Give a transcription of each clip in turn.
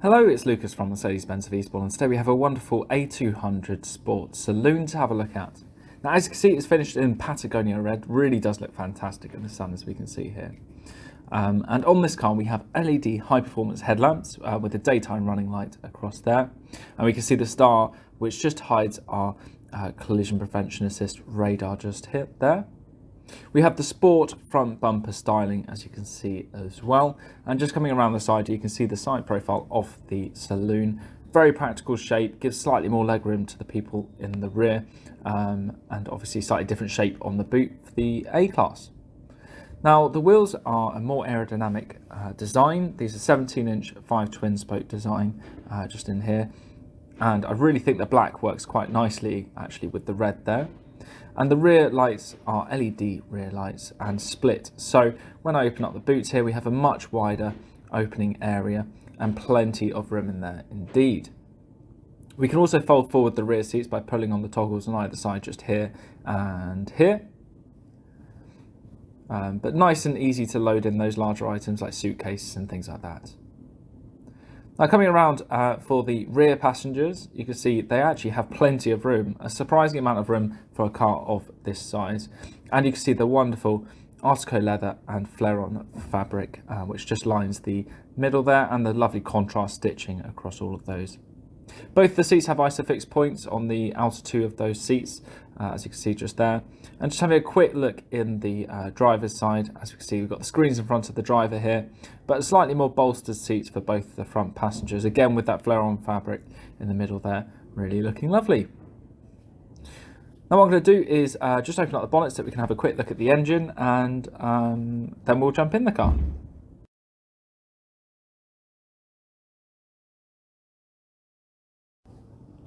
Hello, it's Lucas from Mercedes-Benz User and today we have a wonderful A200 Sport Saloon to have a look at. Now, as you can see, it's finished in Patagonia red. Really does look fantastic in the sun, as we can see here. And on this car we have LED high-performance headlamps with a daytime running light across there. And we can see the star, which just hides our collision prevention assist radar just hit there. We have the sport front bumper styling, as you can see as well. And just coming around the side, you can see the side profile of the saloon. Very practical shape, gives slightly more legroom to the people in the rear, and obviously slightly different shape on the boot for the A-Class. Now, the wheels are a more aerodynamic design. These are 17-inch 5 twin spoke design just in here. And I really think the black works quite nicely actually with the red there. And the rear lights are LED rear lights and split. So when I open up the boots here, we have a much wider opening area and plenty of room in there indeed. We can also fold forward the rear seats by pulling on the toggles on either side, just here and here. But nice and easy to load in those larger items like suitcases and things like that. Now, coming around for the rear passengers, you can see they actually have plenty of room, a surprising amount of room for a car of this size. And you can see the wonderful Artico leather and flare-on fabric, which just lines the middle there, and the lovely contrast stitching across all of those. Both the seats have ISOFIX points on the outer two of those seats, as you can see just there. And just having a quick look in the driver's side, as you can see, we've got the screens in front of the driver here, but slightly more bolstered seats for both the front passengers, again with that flare-on fabric in the middle there, really looking lovely. Now what I'm going to do is just open up the bonnet so that we can have a quick look at the engine, and then we'll jump in the car.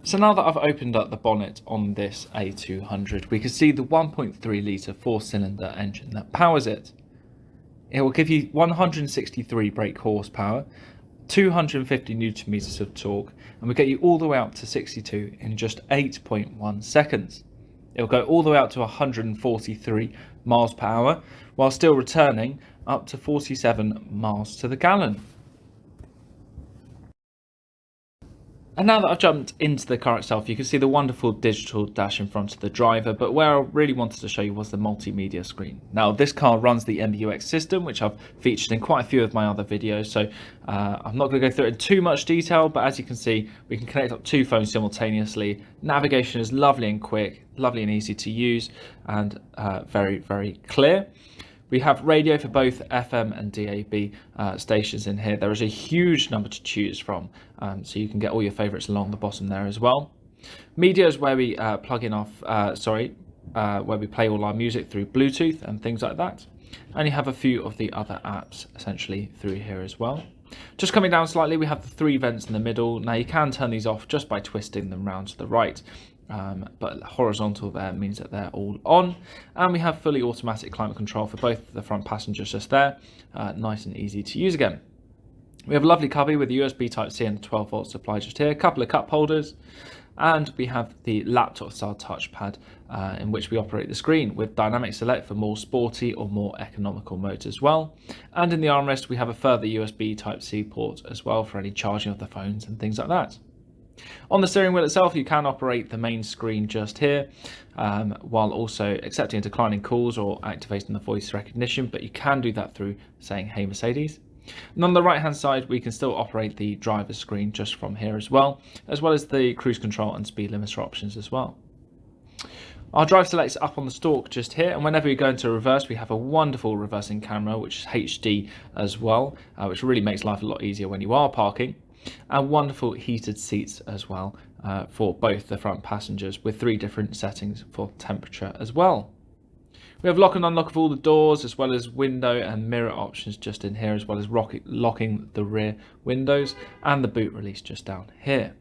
So now that I've opened up the bonnet on this A200, we can see the 1.3 litre 4-cylinder engine that powers it. It will give you 163 brake horsepower, 250 newton meters of torque, and will get you all the way up to 62 in just 8.1 seconds. It will go all the way up to 143 miles per hour, while still returning up to 47 miles to the gallon. And now that I've jumped into the car itself, you can see the wonderful digital dash in front of the driver, but where I really wanted to show you was the multimedia screen. Now, this car runs the MBUX system, which I've featured in quite a few of my other videos, so I'm not going to go through it in too much detail, but as you can see, we can connect up 2 phones simultaneously. Navigation is lovely and quick, lovely and easy to use, and very, very clear. We have radio for both FM and DAB stations in here. There is a huge number to choose from, so you can get all your favourites along the bottom there as well. Media is where we plug in where we play all our music through Bluetooth and things like that. And you have a few of the other apps essentially through here as well. Just coming down slightly, we have the 3 vents in the middle. Now you can turn these off just by twisting them round to the right. But horizontal there means that they're all on, and we have fully automatic climate control for both the front passengers just there, nice and easy to use again. We have a lovely cubby with a USB Type-C and a 12-volt supply just here, a couple of cup holders, and we have the laptop style touchpad in which we operate the screen with dynamic select for more sporty or more economical modes as well. And in the armrest we have a further USB Type-C port as well for any charging of the phones and things like that. On the steering wheel itself, you can operate the main screen just here, while also accepting and declining calls or activating the voice recognition, but you can do that through saying, "Hey Mercedes." And on the right hand side, we can still operate the driver's screen just from here as well as the cruise control and speed limiter options as well. Our drive select's up on the stalk just here, and whenever we go into reverse, we have a wonderful reversing camera, which is HD as well, which really makes life a lot easier when you are parking. And wonderful heated seats as well for both the front passengers with 3 different settings for temperature as well. We have lock and unlock of all the doors, as well as window and mirror options just in here, as well as locking the rear windows, and the boot release just down here.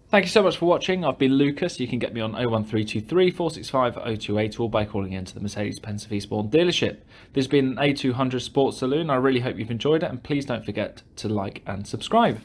Thank you so much for watching. I've been Lucas. You can get me on 01323 465 028 or by calling into the Mercedes-Benz User dealership. This has been an A200 Sports Saloon. I really hope you've enjoyed it, and please don't forget to like and subscribe.